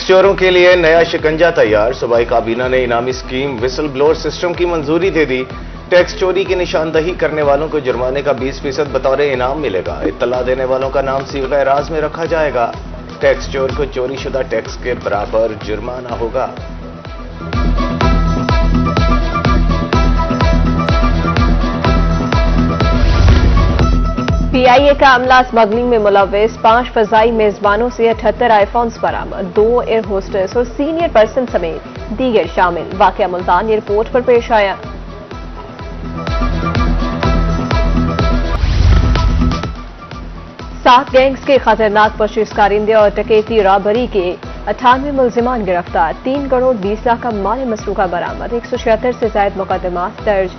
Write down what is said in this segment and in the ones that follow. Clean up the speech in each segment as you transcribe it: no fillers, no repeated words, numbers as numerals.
चोरों के लिए नया शिकंजा तैयार। सूबाई काबीना ने इनामी स्कीम विसल ब्लोअर सिस्टम की मंजूरी दे दी। टैक्स चोरी की निशानदही करने वालों को जुर्माने का 20% बतौर इनाम मिलेगा। इत्तला देने वालों का नाम सीगा एराज में रखा जाएगा। टैक्स चोर को चोरीशुदा टैक्स के बराबर जुर्माना होगा। PIA का अमला स्मगलिंग में मुलव्विस 5 फजाई मेजबानों से 78 आईफोन्स बरामद। 2 एयर होस्टेस और सीनियर पर्सन समेत दीगर शामिल। वाकया मुल्तान एयरपोर्ट पर पेश आया। सात गैंग्स के खतरनाक पशीस कारिंदे और डकैती रॉबरी के 98 मुल्जिमान गिरफ्तार। 3 करोड़ 20 लाख का माल मसरूका बरामद। 176 से ज्यादा मुकदमात दर्ज।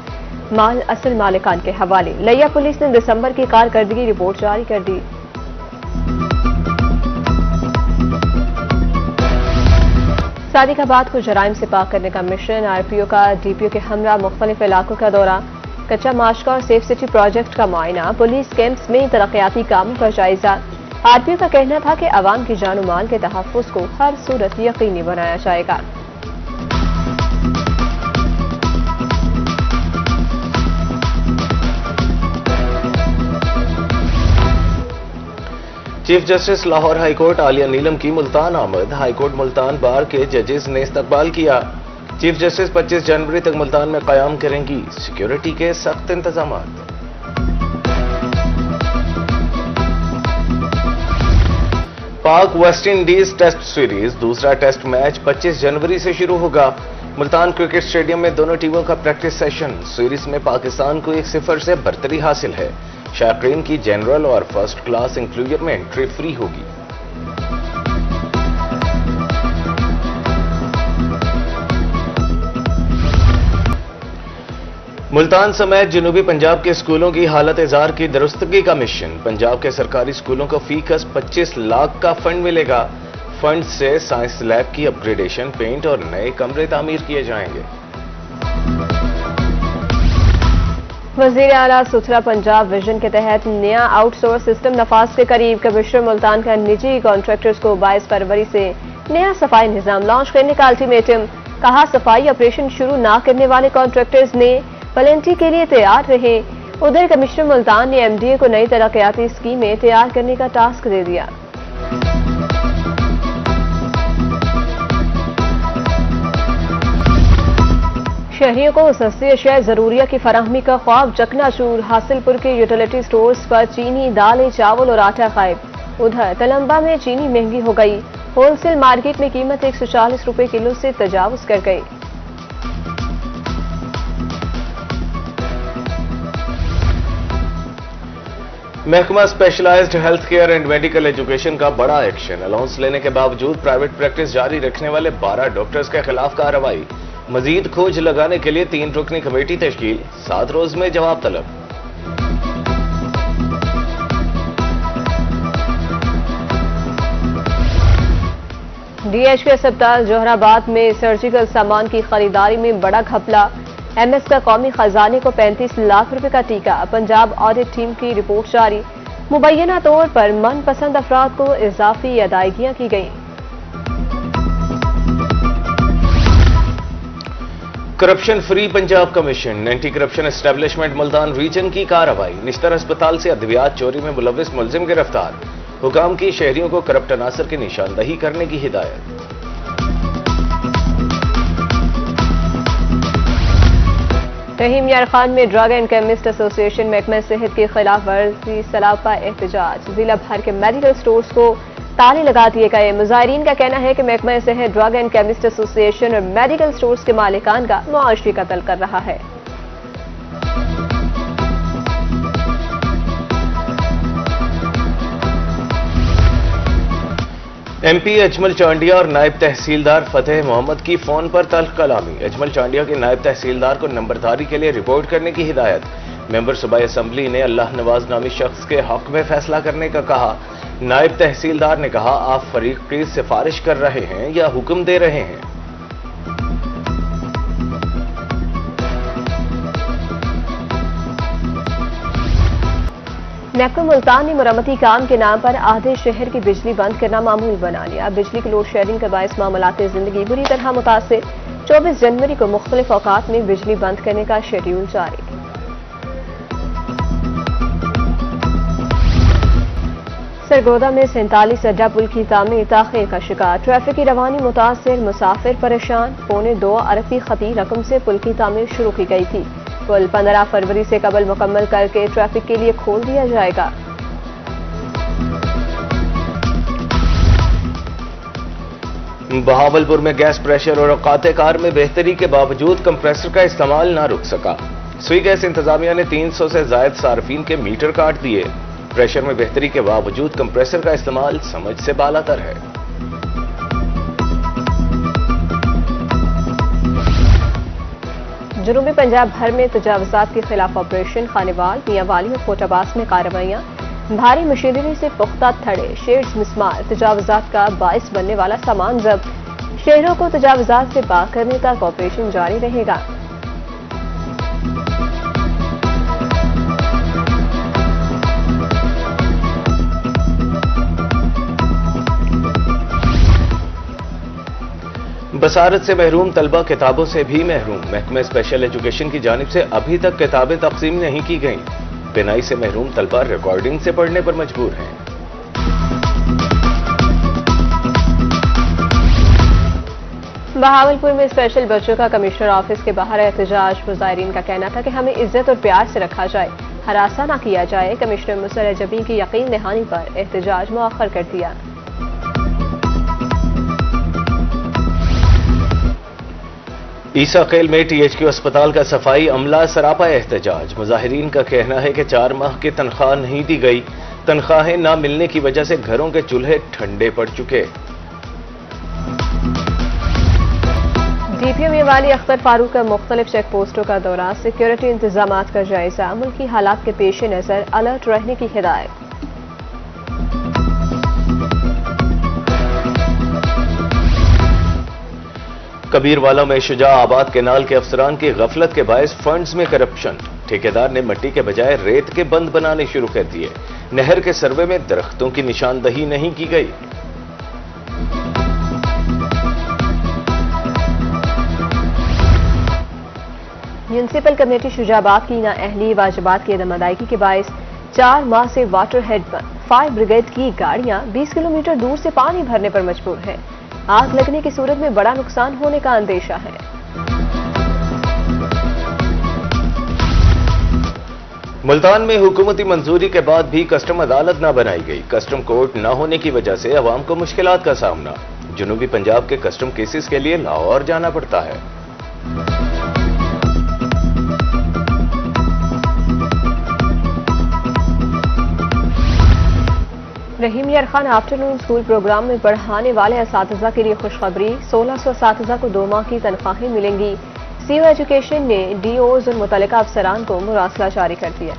माल असल मालिकान के हवाले। लिया पुलिस ने दिसंबर की कारकर्दगी रिपोर्ट जारी कर दी। सादिकाबाद को जराइम से पाक करने का मिशन। RPO का DPO के हमरा मुख्तलिफ इलाकों का दौरा। कच्चा माशका और सेफ सिटी प्रोजेक्ट का मुआयना। पुलिस कैंप्स में तरक्याती कामों का जायजा। RPO का कहना था कि अवाम की जान माल के तहफ्फुज़ को हर सूरत यकीनी बनाया जाएगा। Chief justice Lahore high court Aalia Neelam की मुल्तान आमद। हाईकोर्ट मुल्तान बार के जजेस ने इस्तकबाल किया। चीफ जस्टिस 25 जनवरी तक मुल्तान में कयाम करेंगी। सिक्योरिटी के सख्त इंतजाम। पाक वेस्ट इंडीज टेस्ट सीरीज दूसरा टेस्ट मैच 25 जनवरी से शुरू होगा। मुल्तान क्रिकेट स्टेडियम में दोनों टीमों का प्रैक्टिस सेशन। सीरीज में पाकिस्तान को 1-0 से बरतरी हासिल है। शायकीन की जनरल और फर्स्ट क्लास इंक्लूजर में एंट्री फ्री होगी। मुल्तान समेत जनूबी पंजाब के स्कूलों की हालत इजार की दुरुस्तगी का मिशन। पंजाब के सरकारी स्कूलों को फीकस 25 लाख का फंड मिलेगा। फंड से साइंस लैब की अपग्रेडेशन, पेंट और नए कमरे तामीर किए जाएंगे। वजीर आला सुथरा पंजाब विजन के तहत नया आउटसोर्स सिस्टम नफाज के करीब। कमिश्नर मुल्तान का निजी कॉन्ट्रैक्टर्स को 22 फरवरी से नया सफाई निजाम लॉन्च करने का अल्टीमेटम। कहा सफाई ऑपरेशन शुरू न करने वाले कॉन्ट्रैक्टर्स ने वॉलंटियर के लिए तैयार रहे। उधर कमिश्नर मुल्तान ने MDA को नई तरक्याती स्कीमें तैयार करने का टास्क दे दिया। शहरियों को सस्ती अशिया जरूरिया की फराहमी का ख्वाब चकनाचूर। हासिलपुर के यूटिलिटी स्टोर्स पर चीनी, दालें, चावल और आटा गायब। उधर तलंबा में चीनी महंगी हो गई। होलसेल मार्केट में कीमत 140 रुपए किलो से तजावुज कर गई। महकमा specialised health care and medical education का बड़ा एक्शन। अलाउंस लेने के बावजूद प्राइवेट प्रैक्टिस जारी रखने वाले 12 डॉक्टर्स के खिलाफ कार्रवाई। मजीद खोज लगाने के लिए 3 रुकनी कमेटी तश्कील। 7 रोज में जवाब तलब। DHK अस्पताल जोहराबाद में सर्जिकल सामान की खरीदारी में बड़ा घपला। MS का कौमी खजाने को 35 लाख रुपए का टीका। पंजाब ऑडिट टीम की रिपोर्ट जारी। मुबैना तौर पर मनपसंद अफराद को इजाफी अदायगियां की गई। Corruption free Punjab commission, anti corruption establishment Multan region की कार्रवाई। निश्तर अस्पताल से अद्वियात चोरी में मुलविस मुलजिम गिरफ्तार। हुकाम की शहरियों को करप्ट अनासर की निशानदही करने की हिदायत। रहीम यार खान में ड्रग एंड केमिस्ट एसोसिएशन महकमा सेहत की खिलाफ वर्जी सलापा एहतजाज। जिला भर के मेडिकल स्टोर्स को ताले लगा दिए गए। मुजाहिरीन का कहना है कि महकमा सेहत ड्रग एंड केमिस्ट एसोसिएशन और मेडिकल स्टोर्स के मालिकान का मुआशी कत्ल कर रहा है। MP अजमल चांडिया और नायब तहसीलदार फतेह मोहम्मद की फोन पर तल्ख कलामी। अजमल चांडिया के नायब तहसीलदार को नंबरदारी के लिए रिपोर्ट करने की हिदायत। मेंबर सूबाई असम्बली ने अल्लाह नवाज नामी शख्स के हक में फैसला करने का कहा। नायब तहसीलदार ने कहा, आप फरीक की सिफारिश कर रहे हैं या हुक्म दे रहे हैं। नेपको मुल्तान ने मरम्मती काम के नाम पर आधे शहर की बिजली बंद करना मामूल बना लिया। बिजली की लोड शेडिंग के बायस मामलात जिंदगी बुरी तरह मुतासिर। 24 जनवरी को मुख्तलिफ औकात में बिजली बंद करने का शेड्यूल जारी। सरगोदा में 47 अड्डा पुल की तामीर ताखीर का शिकार। ट्रैफिक की रवानी मुतासिर, मुसाफिर परेशान। 2.25 अरब की खती रकम से पुल की तामीर शुरू की गई थी। पुल 15 फरवरी से कबल मुकम्मल करके ट्रैफिक के लिए खोल दिया जाएगा। बहावलपुर में गैस प्रेशर और औकात कार में बेहतरी के बावजूद कंप्रेसर का इस्तेमाल ना रुक सका। स्वी गैस इंतजामिया ने 300 से जायद सार्फिन के मीटर काट दिए। प्रेशर में बेहतरी के बावजूद कंप्रेसर का इस्तेमाल समझ से बालातर है। जनूबी पंजाब भर में तजावजात के खिलाफ ऑपरेशन। खानेवाल, मियांवाली और कोटाबास में कार्रवाइयां। भारी मशीनरी से पुख्ता थड़े, शेड्स, मिसमार, तजावजात का बाइस बनने वाला सामान जब्त। शहरों को तजावजात से पाक करने तक ऑपरेशन जारी रहेगा। बसारत से महरूम तलबा किताबों से भी महरूम। महकमे स्पेशल एजुकेशन की जानिब से अभी तक किताबें तकसीम नहीं की गईं। बिनाई से महरूम तलबा रिकॉर्डिंग से पढ़ने पर मजबूर हैं। बहावलपुर में स्पेशल बच्चों का कमिश्नर ऑफिस के बाहर एहतजाज। मुजाहिरीन का कहना था कि हमें इज्जत और प्यार से रखा जाए, हरासा ना किया जाए। कमिश्नर मुसर्रह जबीन की यकीन दहानी पर एहतजाज मुअख्खर कर दिया। ईसा खेल में THQ अस्पताल का सफाई अमला सरापा एहतजाज। मुजाहिरीन का कहना है कि 4 माह की तनख्वाह नहीं दी गई। तनख्वाहें न मिलने की वजह से घरों के चूल्हे ठंडे पड़ चुके। DPO मियांवाली अख्तर फारूक का मुख्तलिफ चेक पोस्टों का दौरा। सिक्योरिटी इंतजामात का जायजा। मुल्की हालात के पेश नजर अलर्ट रहने की हिदायत। कबीरवाला में शुजा आबाद केनाल के अफसरान की गफलत के बायस फंड्स में करप्शन। ठेकेदार ने मिट्टी के बजाय रेत के बंद बनाने शुरू कर दिए। नहर के सर्वे में दरख्तों की निशानदही नहीं की गई। म्यूनिसिपल कमेटी शुजाबाद की नाअहली वाजिबात की अदम अदायगी के बायस 4 माह से वाटर हेड बंद। फायर ब्रिगेड की गाड़ियां 20 किलोमीटर दूर से पानी भरने पर मजबूर हैं। आग लगने की सूरत में बड़ा नुकसान होने का अंदेशा है। मुल्तान में हुकूमती मंजूरी के बाद भी कस्टम अदालत न बनाई गई। कस्टम कोर्ट न होने की वजह से अवाम को मुश्किलात का सामना। जनूबी पंजाब के कस्टम केसेस के लिए लाहौर जाना पड़ता है। रहीम यार खान आफ्टरनून स्कूल प्रोग्राम में पढ़ाने वाले असातिज़ा के लिए खुशखबरी। 1600 असातिज़ा को 2 माह की तनख्वाहें मिलेंगी। सीओ एजुकेशन ने DOs और मुतल्लिका अफसरान को मुरासला जारी कर दिया।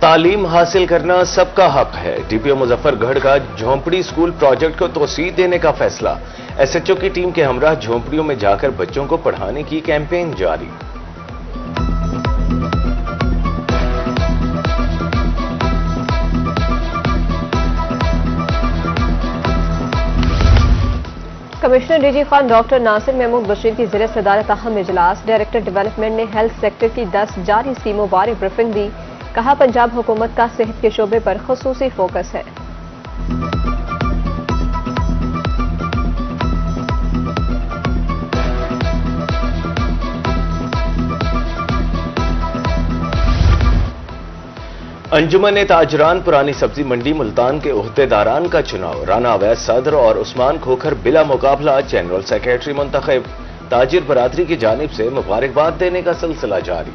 तालीम हासिल करना सबका हक है। DPO मुजफ्फरगढ़ का झोंपड़ी स्कूल प्रोजेक्ट को तोसी देने का फैसला। SHO की टीम के हमरा झोंपड़ियों में जाकर बच्चों को पढ़ाने की कैंपेन जारी। Commissioner DG Khan doctor Nasir Mahmood Bashir की ज़िले सदारत अहम इजलास। डायरेक्टर डेवलपमेंट ने हेल्थ सेक्टर की 10 जारी स्कीमों बारे ब्रीफिंग दी। कहा पंजाब हुकूमत का सेहत के शोबे पर खुसूसी फोकस है। अंजुमन ताजरान पुरानी सब्जी मंडी मुल्तान के ओहदेदारान का चुनाव। राना अवैस सदर और उस्मान खोखर बिला मुकाबला जनरल सेक्रेटरी मुंतखब। ताजिर बरादरी की जानिब से मुबारकबाद देने का सिलसिला जारी।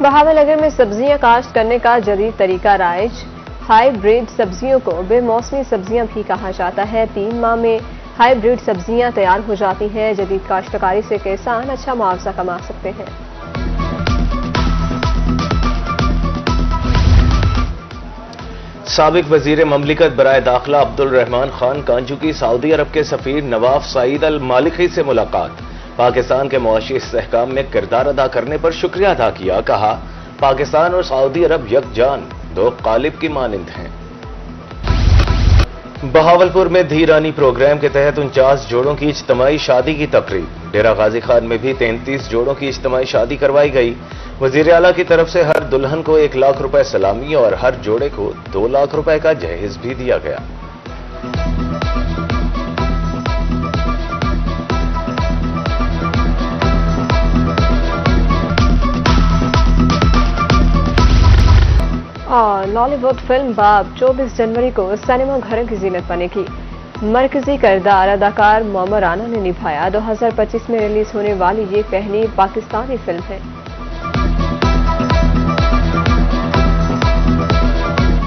बहावलनगर में सब्जियां काश्त करने का जदीद तरीका राइज। हाईब्रिड सब्जियों को बेमौसमी सब्जियां भी कहा जाता है। 3 माह में हाईब्रिड सब्जियां तैयार हो जाती हैं। जदीद काश्तकारी से किसान अच्छा मुआवजा कमा सकते हैं। साबिक वजीर ममलिकत बराए दाखिला अब्दुल रहमान खान कांजू की सऊदी अरब के सफीर नवाफ सईद अल मालिकी से मुलाकात। पाकिस्तान के मुआशी इस्तेहकाम में किरदार अदा करने पर शुक्रिया अदा किया। कहा, पाकिस्तान और सऊदी अरब यकजान दो कालिब की मानिंद हैं। बहावलपुर में धी रानी प्रोग्राम के तहत 49 जोड़ों की इज्तिमाई शादी की तकरीब। डेरा गाजी खान में भी 33 जोड़ों की इज्तिमाई शादी करवाई गई। वजीर आला की तरफ से हर दुल्हन को 1 लाख रुपए सलामी और हर जोड़े को 2 लाख रुपए का जहेज भी दिया गया। और लॉलीवुड फिल्म बाप 24 जनवरी को सिनेमा घरों की जीनत बनेगी। मरकजी किरदार अदाकार मोहम्मद राना ने निभाया। 2025 में रिलीज होने वाली ये पहली पाकिस्तानी फिल्म है।